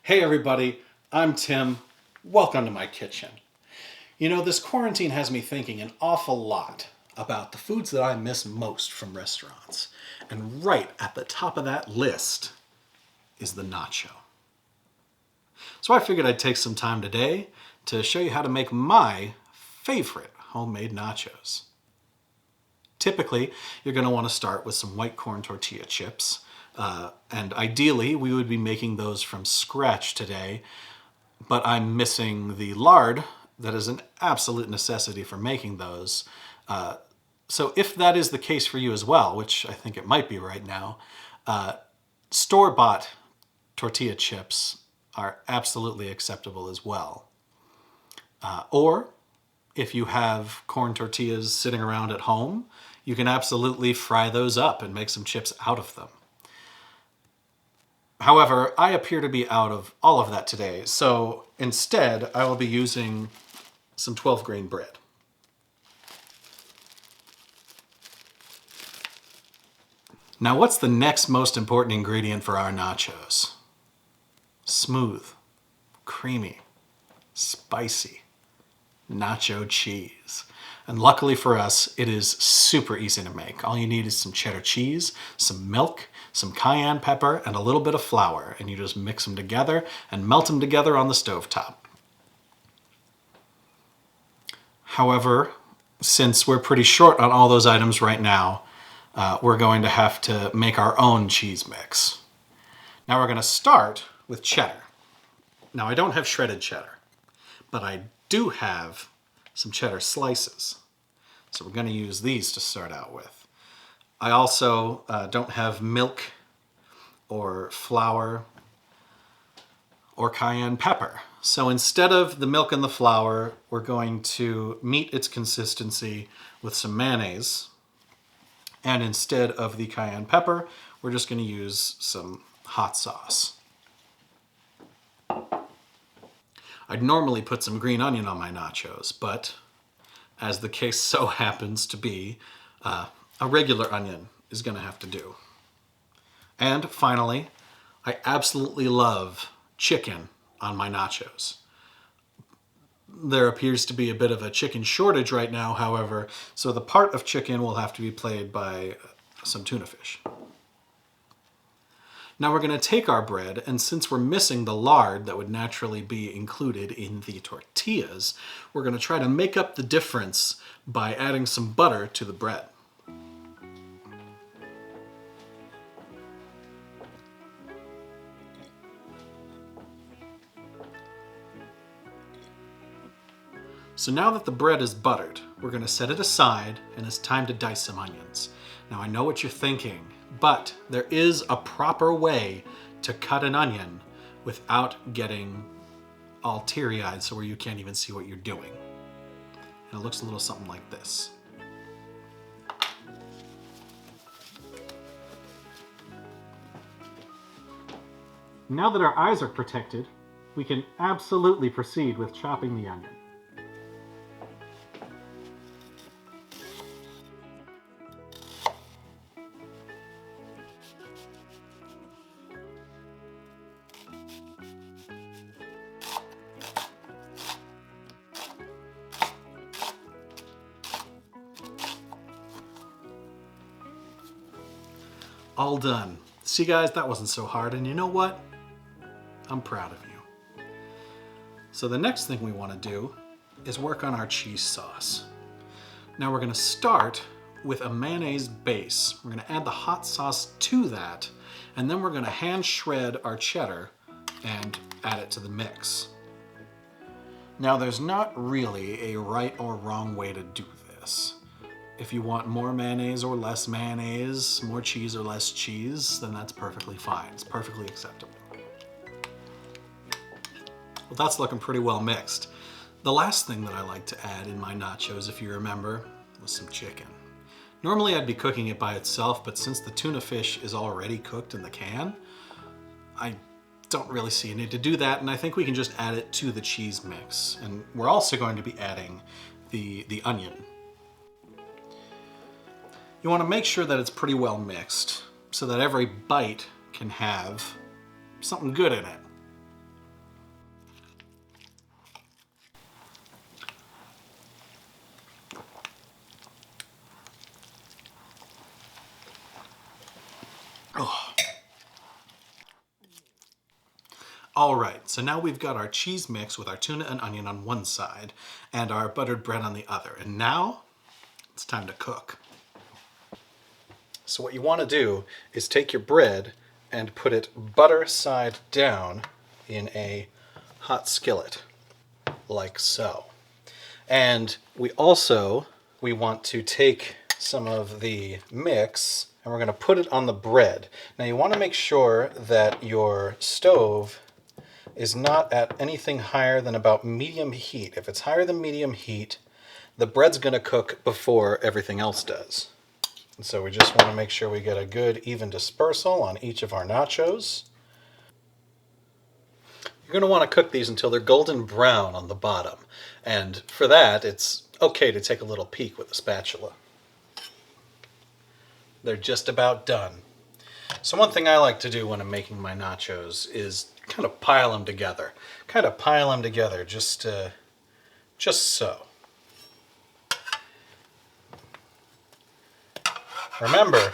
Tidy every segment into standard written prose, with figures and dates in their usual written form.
Hey everybody, I'm Tim. Welcome to my kitchen. You know, this quarantine has me thinking an awful lot about the foods that I miss most from restaurants. And right at the top of that list is the nacho. So I figured I'd take some time today to show you how to make my favorite homemade nachos. Typically, you're going to want to start with some white corn tortilla chips. And ideally, we would be making those from scratch today, but I'm missing the lard that is an absolute necessity for making those. So if that is the case for you as well, which I think it might be right now, store-bought tortilla chips are absolutely acceptable as well. Or if you have corn tortillas sitting around at home, you can absolutely fry those up and make some chips out of them. However, I appear to be out of all of that today, so instead I will be using some 12-grain bread. Now, what's the next most important ingredient for our nachos? Smooth, creamy, spicy nacho cheese. And luckily for us, it is super easy to make. All you need is some cheddar cheese, some milk, some cayenne pepper, and a little bit of flour. And you just mix them together and melt them together on the stovetop. However, since we're pretty short on all those items right now, we're going to have to make our own cheese mix. Now we're going to start with cheddar. Now I don't have shredded cheddar, but I do have some cheddar slices. So we're going to use these to start out with. I also don't have milk or flour or cayenne pepper. So instead of the milk and the flour, we're going to meet its consistency with some mayonnaise. And instead of the cayenne pepper, we're just going to use some hot sauce. I'd normally put some green onion on my nachos, but as the case so happens to be, a regular onion is going to have to do. And finally, I absolutely love chicken on my nachos. There appears to be a bit of a chicken shortage right now, however, so the part of chicken will have to be played by some tuna fish. Now we're going to take our bread, and since we're missing the lard that would naturally be included in the tortillas, we're going to try to make up the difference by adding some butter to the bread. So now that the bread is buttered, we're going to set it aside, and it's time to dice some onions. Now I know what you're thinking, but there is a proper way to cut an onion without getting all teary-eyed so where you can't even see what you're doing. And it looks a little something like this. Now that our eyes are protected, we can absolutely proceed with chopping the onion. All done. See guys, that wasn't so hard, and you know what? I'm proud of you. So the next thing we want to do is work on our cheese sauce. Now we're going to start with a mayonnaise base. We're going to add the hot sauce to that, and then we're going to hand shred our cheddar and add it to the mix. Now there's not really a right or wrong way to do this. If you want more mayonnaise or less mayonnaise, more cheese or less cheese, then that's perfectly fine. It's perfectly acceptable. Well, that's looking pretty well mixed. The last thing that I like to add in my nachos, if you remember, was some chicken. Normally I'd be cooking it by itself, but since the tuna fish is already cooked in the can, I don't really see a need to do that, and I think we can just add it to the cheese mix. And we're also going to be adding the onion. You want to make sure that it's pretty well mixed so that every bite can have something good in it. Oh. All right, so now we've got our cheese mix with our tuna and onion on one side and our buttered bread on the other. And now it's time to cook. So what you want to do is take your bread and put it butter side down in a hot skillet, like so. And we want to take some of the mix and we're going to put it on the bread. Now you want to make sure that your stove is not at anything higher than about medium heat. If it's higher than medium heat, the bread's going to cook before everything else does. And so we just want to make sure we get a good even dispersal on each of our nachos. You're going to want to cook these until they're golden brown on the bottom. And for that, it's okay to take a little peek with a spatula. They're just about done. So one thing I like to do when I'm making my nachos is kind of pile them together. Just so. Remember,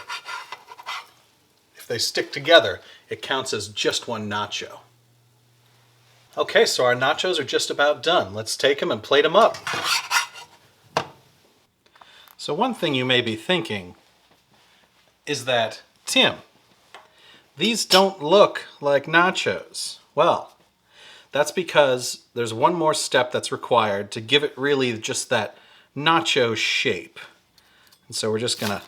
if they stick together, it counts as just one nacho. Okay, so our nachos are just about done. Let's take them and plate them up. So one thing you may be thinking is that, Tim, these don't look like nachos. Well, that's because there's one more step that's required to give it really just that nacho shape. And so we're just gonna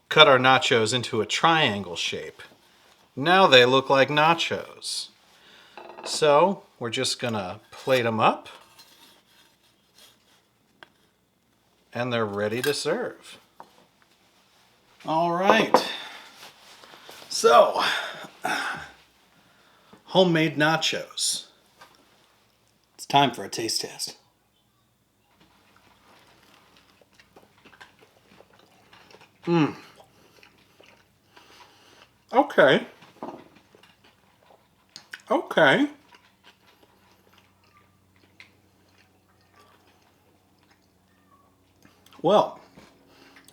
cut our nachos into a triangle shape. Now they look like nachos. So we're just gonna plate them up and they're ready to serve. All right. So, homemade nachos. It's time for a taste test. Okay. Okay. Well,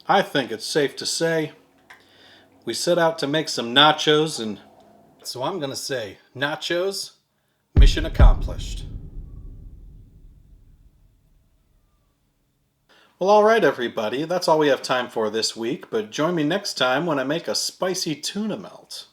I think it's safe to say we set out to make some nachos, and so I'm going to say nachos, mission accomplished. Well, all right, everybody. That's all we have time for this week, but join me next time when I make a spicy tuna melt.